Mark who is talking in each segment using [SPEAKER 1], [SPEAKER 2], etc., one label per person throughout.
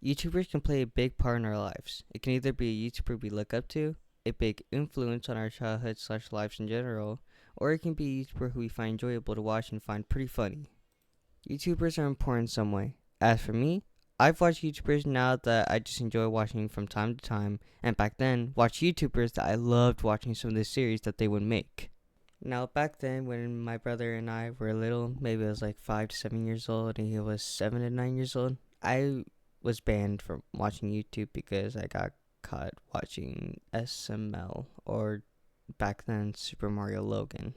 [SPEAKER 1] YouTubers can play a big part in our lives. It can either be a YouTuber we look up to, a big influence on our childhood / lives in general, or it can be a YouTuber who we find enjoyable to watch and find pretty funny. YouTubers are important in some way. As for me, I've watched YouTubers now that I just enjoy watching from time to time, and back then, watched YouTubers that I loved watching some of the series that they would make. Now, back then, when my brother and I were little, maybe I was like 5 to 7 years old, and he was 7 to 9 years old, I was banned from watching YouTube because I got caught watching SML, or back then, Super Mario Logan.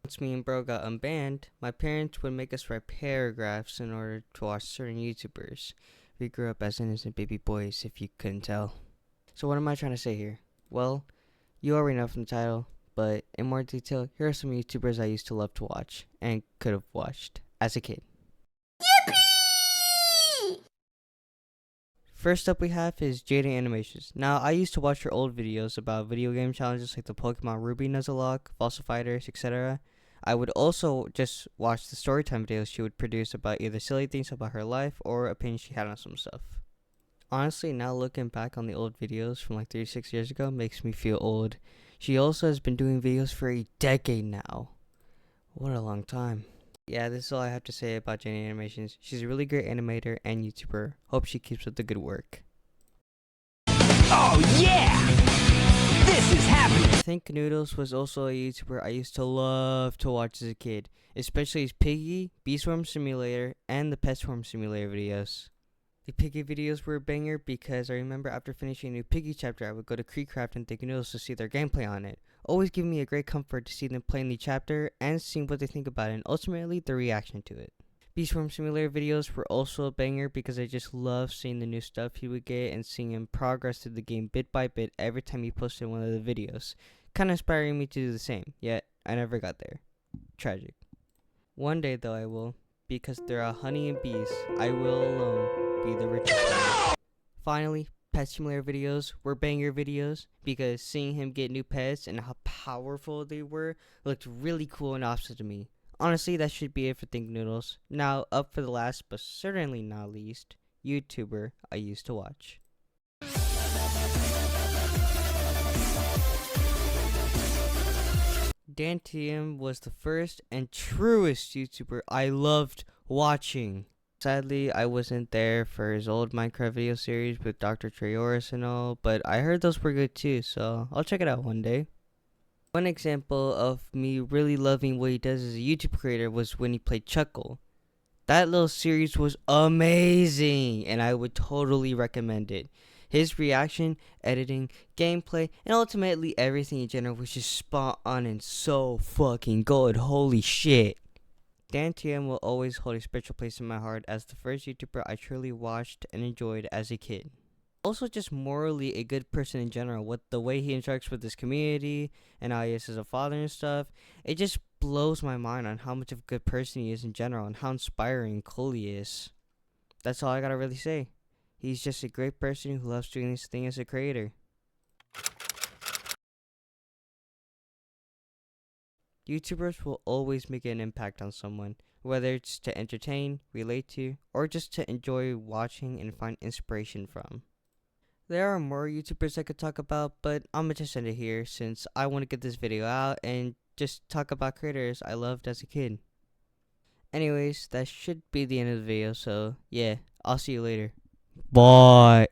[SPEAKER 1] Once me and bro got unbanned, my parents would make us write paragraphs in order to watch certain YouTubers. We grew up as innocent baby boys, if you couldn't tell. So what am I trying to say here? Well, you already know from the title, but in more detail, here are some YouTubers I used to love to watch, and could have watched, as a kid. First up we have is Jaden Animations. Now, I used to watch her old videos about video game challenges like the Pokemon Ruby Nuzlocke, Fossil Fighters, etc. I would also just watch the storytime videos she would produce about either silly things about her life or opinions she had on some stuff. Honestly, now looking back on the old videos from like 36 years ago makes me feel old. She also has been doing videos for a decade now. What a long time. Yeah, this is all I have to say about Jenny Animations. She's a really great animator and YouTuber. Hope she keeps up the good work.
[SPEAKER 2] Oh yeah! This is happening!
[SPEAKER 1] Think Noodles was also a YouTuber I used to love to watch as a kid, especially his Piggy, Beesworm Simulator, and the Pet Swarm Simulator videos. The Piggy videos were a banger because I remember after finishing a new Piggy chapter, I would go to Creekcraft and Think Noodles to see their gameplay on it. Always giving me a great comfort to see them playing the chapter and seeing what they think about it and ultimately their reaction to it. Beastworm Simulator videos were also a banger because I just love seeing the new stuff he would get and seeing him progress through the game bit by bit every time he posted one of the videos. Kinda inspiring me to do the same, yet I never got there. Tragic. One day though I will, because there are honey and bees, I will alone be the richest one. Finally, Pet Simulator videos were banger videos because seeing him get new pets and how powerful they were looked really cool and awesome to me. Honestly, that should be it for Think Noodles. Now, up for the last but certainly not least, YouTuber I used to watch. DanTM was the first and truest YouTuber I loved watching. Sadly, I wasn't there for his old Minecraft video series with Dr. Treoris and all, but I heard those were good too, so I'll check it out one day. One example of me really loving what he does as a YouTube creator was when he played Chuckle. That little series was amazing, and I would totally recommend it. His reaction, editing, gameplay, and ultimately everything in general was just spot on and so fucking good. Holy shit. DanTM will always hold a special place in my heart as the first YouTuber I truly watched and enjoyed as a kid. Also just morally a good person in general, with the way he interacts with his community and how he is as a father and stuff. It just blows my mind on how much of a good person he is in general and how inspiring and cool he is. That's all I gotta really say. He's just a great person who loves doing this thing as a creator. YouTubers will always make an impact on someone, whether it's to entertain, relate to, or just to enjoy watching and find inspiration from. There are more YouTubers I could talk about, but I'ma just end it here since I want to get this video out and just talk about creators I loved as a kid. Anyways, that should be the end of the video, so yeah, I'll see you later. Bye!